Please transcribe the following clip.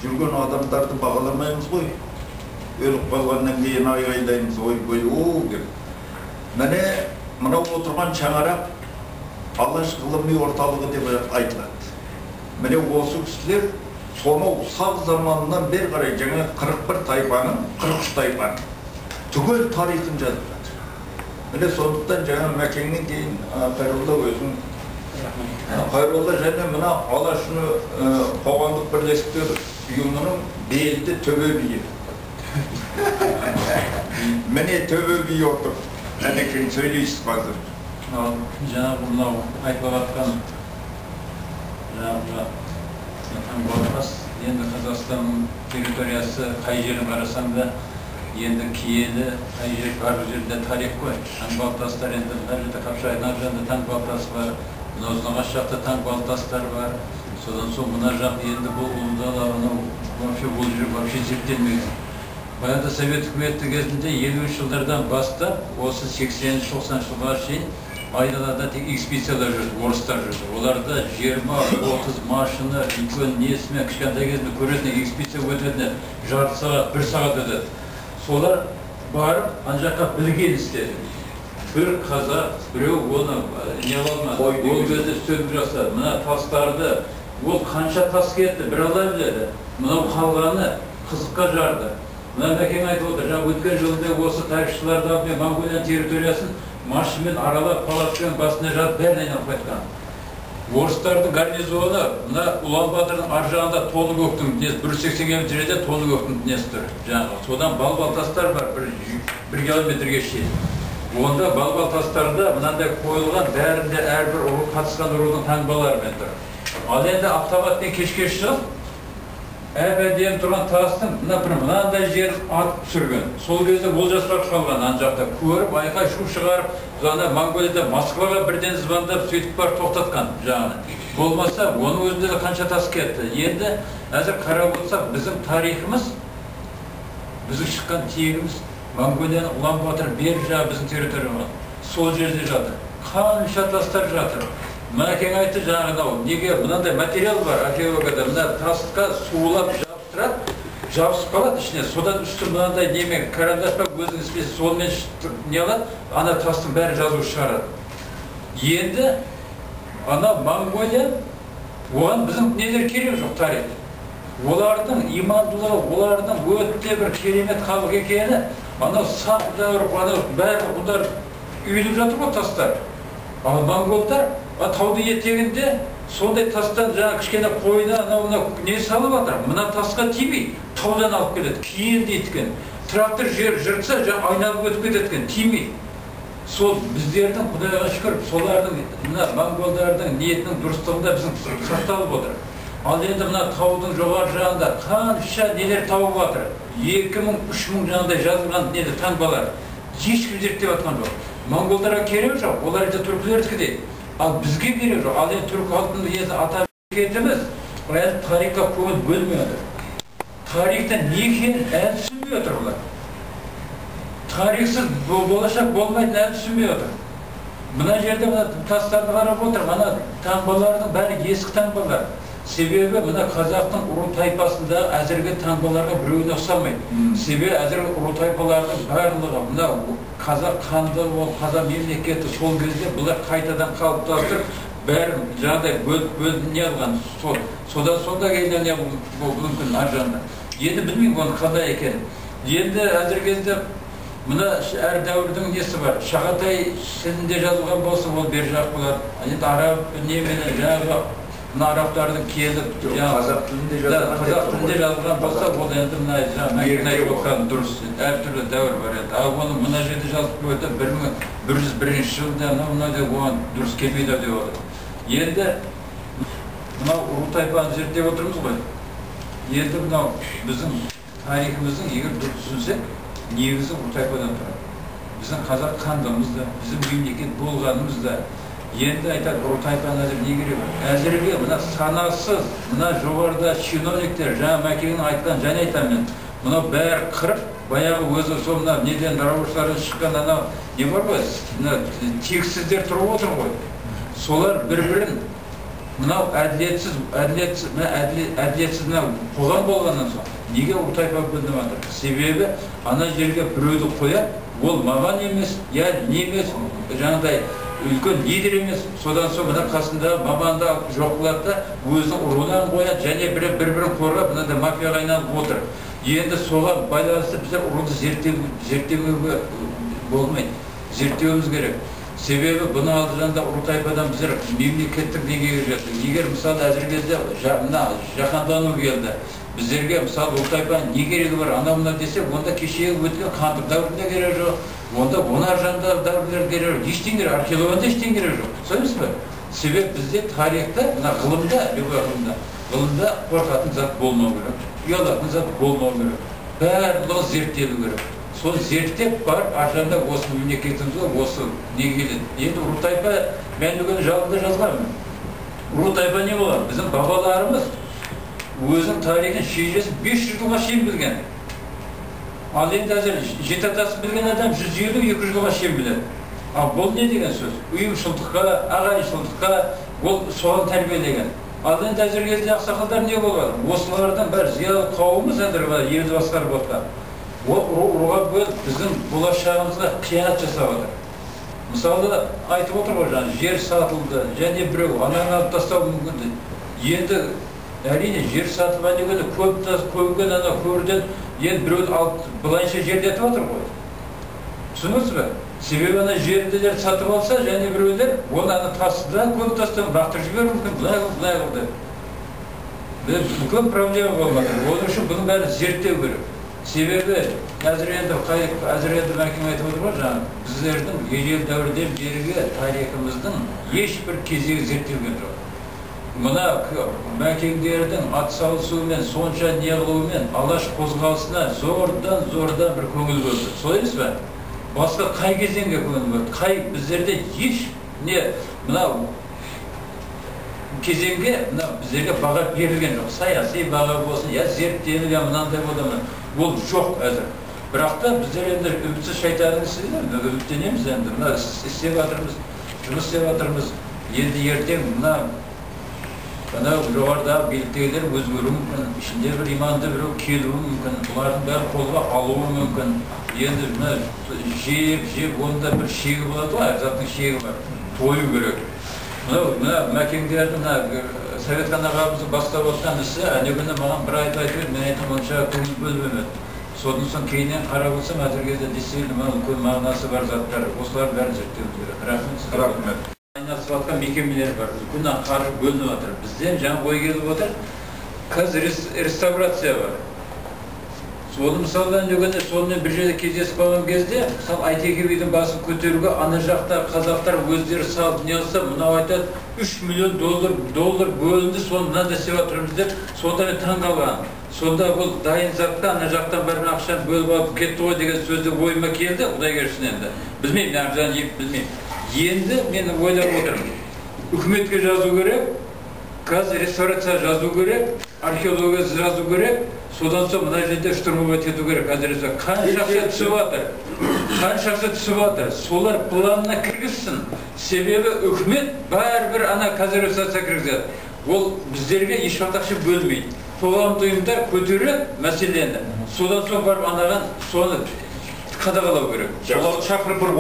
жүрген адамдарды бағаламаймыз ғой. Өліп қалғаннан кейін айғайлаймыз, ой, деп. Міне, мынау отырған шаңарақ Алаш ғылыми орталығы деп айтылады. Міне осы кісілер сонау сақ заманынан бері қарай жаңа 41 тайпаның, 43 тайпаның түгел тарихын жазып жатыр. Міне сондықтан жаңа Мәкеңнен кейін Қайролла өзің Қайролла және мына Алашыны қоғамдық бірлестіктер ұйымының белді төбе биі. Міне төбе биі отыр. Мәкең сөйлейсіз қазір. Жаңағы мынау айтып жатқан жаңағы таңбалас, енді Қазақстанның территориясы қай жерін қарасаң да енді киелі, қай жер бар жерде тарих қой. Таңбалтастар енді мына жерде Қапшағайдың ар жағында таңбалтас бар, мына Ұзынағаш жақта таңбалтастар бар. Содан соң мына жақ енді бұл ұлдала, вообще бұл жер вообще зерттелмеген. Баяғыда Совет үкіметі кезінде 50 жылдардан бастап, осы 80-90 жылға шейін айналада тек экспедициялар жүрді, орыстар жүрді. Оларда 20-30 машина, үлкен несімен, кішкентай кезінде көретін экспедиция өтеді, жарты сағат, 1 сағат өтеді. Солар барып, ана жаққа білген істеді. Бір қазақ, біреу оны не алмады, ол кезде сөгіп жасады. Мына тастарды, ол қанша тас кетті, бір ала біледі. Мынау қалғаны қызыққа жарды. Мына Мәкең айтып отыр, жаңа өткен жылында осы тарихшыларда Монғолия территориясын машинмен аралап, палатпен басына жатып бәрін айналып қайтқан. Орыстардың гарнизоны мына Ұлан-Батырдың ар жағында Толы көктің несі 180 жерде Толы көктің несі тұр. Жаңағы содан балбал тастар бар 1 километрге шейін. Онда балбал тастарда мынандай қойылған бәрінде әрбір ұры қатысқан ұрудың таңбаларымен тұр. Ал енді автоматпен кешке шығып әбәден тұрған тастың мынандай жерін атып түсірген. Сол кезде Олжасқа қалған ан жақта көріп, айқай шу шығарып, жаңа Монғолияда Москваға бірден звондап сөйтіп бар тоқтатқан жаңағы. Болмаса, оның өзінде де қанша тас кетті. Енді әзір қарап отырсақ, біздің тарихымыз, біздің шыққан тегіміз Монғолияның Ұлан-Батыр бер жағы біздің территорияға. Сол жерде жатыр. Қанша тастар жатыр. Мәкең айтты жаңағы, неге мынандай материал бар, археологияда, мына тасқа суылап жабысып қалады ішіне, содан үсті мынандай немен, карандашпен өзің іспесі, сонымен не алады, ана тастың бәрі жазу шығарады. Енді, ана Монғолия, оған біздің нелер керек жоқ тарих. Олардың имандылығы, олардың өте бір керемет халық екені, ана сақ дәуір, бәрі бұлар үйіліп жатыр ғой тастар. Ал монғолдар тауды етегінде сондай тастан жаңа кішкене қойына анауына не салып жатыр. Мына тасқа тимей, таудан алып келеді. Кейін дейткен. Трактор жер жыртса, жаңа айналып өтіп кететкен, тимей. Сол біздердің, Құдайға шүкір, солардың, мына монғолдардың ниетінің дұрыстығында біздің сақталып отыр. Ал енді мына таудың жоғары жағында қанша нелер тауып жатыр. 2000-3000 жаңағыдай жазылған нелер таңбалар. Ешкім зерттеп жатқан жоқ. Монғолдарға керек жоқ, олар енді түркілердікі дейді. Ал бізге керек жоқ, ал енді түркі халқының есі атап кетіміз, әлі тарихқа көңіл бөлмей отыр. Тарихта не екенін әлі түсінбей отыр олар. Тарихсыз болашақ болмайтын әлі түсінбей отыр. Мына жерде тастарды қарап отыр, мына таңбалардың бәрі ескі таңбалар. Себебі мына қазақтың ұру тайпасында әзіргі таңбаларға біреуіне ұқсамайды. Себебі әзіргі ұру тайпалардың барлығы мына қазақ қанды, қазақ мемлекеті сол кезде бұлар қайтадан қалыптастырып, бәрін жаңағыдай бөліп не алған. Содан сонда келген мүмкін ар жағында. Енді білмеймін оның қандай екенін. Енді әзіргі кезде мына әр дәуірдің несі бар. Шағатай тілінде жазылған болса, ол бер жақ болады. Енді араб немене жаңағы мына арабтардың келіп, қазақ тілінде жазылған болса, ол енді Мәкең айтып отқан дұрыс, әртүрлі дәуір бар еді. Ал оны мына жерде жазып қойды, 1101 жылда мына деп оған дұрыс келмейді деп отыр. Енді мынау ұру тайпаны зерттеп отырмыз ғой. Енді мынау біздің тарихымыздың егер дұрыс түсінсек, негізі ұру тайпадан тұрады. Біздің қазақ қандығымыз да, біздің мемлекет болғанымыз да, енді айтады, ұру тайпаны әзір не керек? Әзірге мына санасыз, мына жоғарыда чиновниктер, жаңа Мәкеңнің айтқан, және айтамын, мына бәрі қырып, баяғы өзі сол мына неден рабочылардан шыққан ана не бар ғой, тексіздер тұрып отыр ғой. Солар бір-бірін мынау әділетсіз мынау қоғам болғаннан соң неге ұртайпа бөлініп жатыр? Себебі ана жерге біреуді қояды, ол маман емес, я не емес, жаңағыдай үлкен лидер емес, содан соң мына қасында маманда жоқ қылады да өзінің руынан қояды, және бір-бірін қорғап мынада мафияға айналып отыр. Енді соған байланысты біздер ұруды зерттеуге болмайды, зерттеуіміз керек. Себебі бұны алдыжанда ұртайпадан біздер мемлекеттік деңгейге жеттік. Егер мысалы әзір кезде жаһандану келді, біздерге мысалы ұртайпаның не керегі бар, ана-мына десе, онда кешегі өткен хандық дәуірінде керегі жоқ, онда аржандар дәуірлер керегі жоқ, ештеңе керек, археологияда ештеңе керегі жоқ. Сөйлемейсіз бе? Себеп бізде тарихта, мына ғылымда қорқатын зат болмау керек, ұялатын зат болмау керек, барлығы зерттелу керек. Соны зерттеп барып, аржанда осы мемлекетімізге осы не келеді. Енді ұртайпа мәңгілік жалында жазғанмын. Ұртайпа не болады? Біздің бабаларымыз өзінің тарихын шежіресін 500 жылға шейін білген. Ал енді әзір жеті атасын білген адам 150-200 жылға шейін біледі. Ал бұл не деген сөз? Ұйымшылдыққа, ағайыншылдыққа, бұл соған тәрбиелеген. Ал енді әзір кезде ақсақалдар не болады? Осылардан бір зиялы қауымыз әзір елді басқарып отқан. Ұруға бөліп біздің болашағымызға қиянат жасап отыр. Мысалы айтып отыр ғой, жер сатылды, және біреу ананы алып тастау мүмкін. Енді әрине жер сатып әнегені көмген ана көрден енді біреуді алып былайынша жерде етіп отыр ғой. Түсініңіз бе? Себебі ана жерділер сатып алса, және біреулер оны ана тасыда көміп тастап бақтырып жіберу мүмкін, бұлай қылды. Бүкіл проблема болмады. Оның үшін бұның бәрін зерттеу керек. Себебі әзір енді мәкең айтып отыр ғой, біздердің ежел дәуірден бергі тарихымыздың ешбір кезегі зерттелген жоқ. Мына мәкеңдердің атсалысуымен, сонша неғылуымен, алаш қозғалысына зордан бір көңіл бөлді. Солай емес пе? Басқа қай кезеңге көңіл бөлді? Қай біздерде еш мынау кезеңге біздерге баға берілген жоқ. Саяси баға болсын, зерттеліп, мынандай болады. Ол жоқ әзір. Бірақ та біздер енді үмітсіз шайтанның ісі, үміттенеміз енді. Мына істеп жатырмыз, жұмыс істеп жатырмыз. Енді ертең жоғарыдағы биліктегілер өзгеруі мүмкін, ішінде бір иманды біреу келуі мүмкін, бұлардың бәрі қолға алуы мүмкін. Енді жеп, онда бір шегі болады ғой, әр заттың шегі бар, тойу керек. Мәкеңдердің Советхан ағамыздың бастап отқан ісі, әнегені маған бір айтып еді, мен айтым онша көңіл бөлмемеді. Содан соң кейіннен қарап отырсам, әзір кезде действительно үлкен мағынасы бар заттар, осылардың бәрін зерттеуіміз керек. Рахмет. Айналысып жатқан мекемелер бар, үлкен қаржы бөлініп жатыр. Бізден жаңа ой келіп отыр, қазір реставрация бар. Соны мысалы әнегені сонымен бір жерде кездесіп қалған кезде, мысалы Айтеке бидің басын көтеруге ана жақта қазақтар өздері салып не алса, мынау айтады, $3 миллион бөлінді, соны мынандай істеп жатырмыз деп, сонда мен таң қалған. Сонда бұл дайын затқа ана жақтан бір ақшаны бөліп алып кетті ғой деген сөзді ойыма келді, Құдай керсін енді. Білмеймін, білмеймін. Енді мен ойлап отырмын. Үкіметке жазу керек, қазір реставрация жазу керек, археология жазу керек, содан соң мына жерде штурмовать ету керек. Әзіресе қаншасы түсіп жатыр, солар планына кіргізсін. Себебі үкімет бәрібір ана консервация кіргізеді. Ол біздерге ешқандай ақша бөлмейді. Қоғамдық ұйымдар көтереді мәселені. Содан соң барып анаған соны қадағалау керек. Оларды шақырып бір